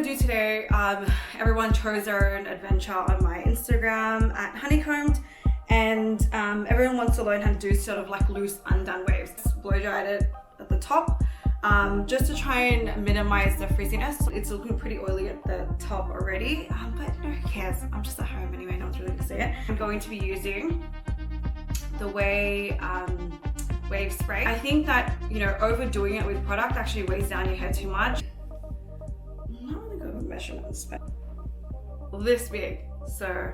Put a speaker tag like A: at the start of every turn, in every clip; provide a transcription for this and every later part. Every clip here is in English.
A: going to do today, everyone chose their own adventure on my Instagram at Honeycombed, and everyone wants to learn how to do sort of like loose undone waves. Blow dried it at the top just to try and minimize the frizziness. It's looking pretty oily at the top already, but you know, who cares? I'm just at home anyway, no one's really gonna see it. I'm going to be using the Ouai wave spray. I think that, you know, overdoing it with product actually weighs down your hair too much. I'm not really good with measurements, but this big, so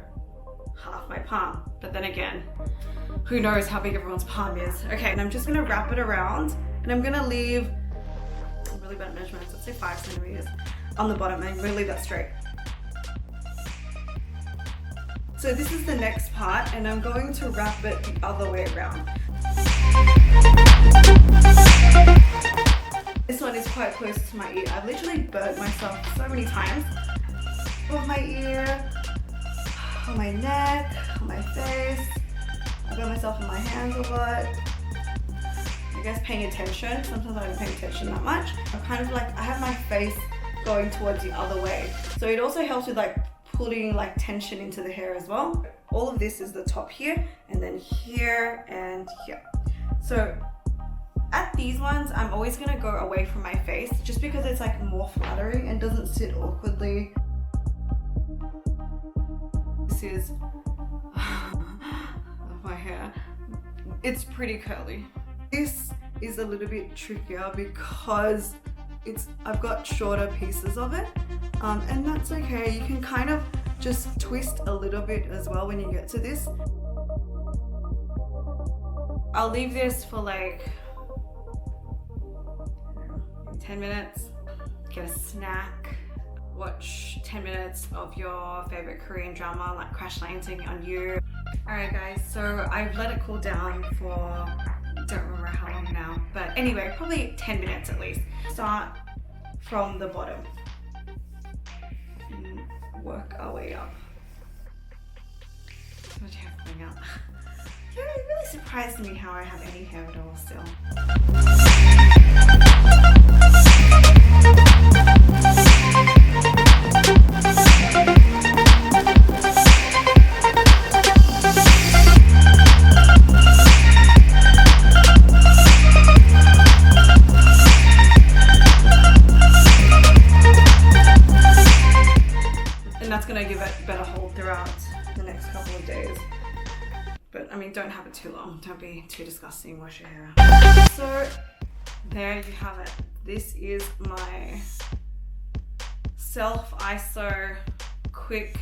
A: half my palm. But then again, who knows how big everyone's palm is. Okay, and I'm just gonna wrap it around, and I'm gonna leave really bad measurements, let's say 5 centimeters on the bottom, and I'm gonna leave that straight. So this is the next part, and I'm going to wrap it the other way around. This one is quite close to my ear. I've literally burnt myself so many times. On my ear, on my neck, on my face. I burn myself in my hands a lot. I guess paying attention. Sometimes I don't pay attention that much. I'm kind of like, I have my face going towards the other way. So it also helps with like putting like tension into the hair as well. All of this is the top here, and then here and here. So at these ones, I'm always gonna go away from my face just because it's like more flattering and doesn't sit awkwardly. This is my hair. It's pretty curly. This is a little bit trickier because I've got shorter pieces of it, and that's okay. You can kind of just twist a little bit as well when you get to this. I'll leave this for like 10 minutes, get a snack, watch 10 minutes of your favorite Korean drama like Crash Landing on You. Alright guys, so I've let it cool down for, don't remember how long now, but anyway, probably 10 minutes at least. Start from the bottom and work our way up. What do you have coming up? Yeah, it really surprised me how I have any hair at all still. And that's going to give it better hold throughout the next couple of days. But I mean, don't have it too long. Don't be too disgusting. Wash your hair out. So there you have it. This is my self-ISO, quick,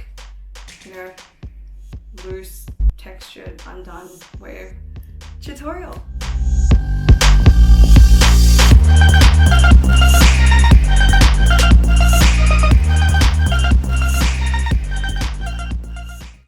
A: you know, loose, textured, undone wave tutorial.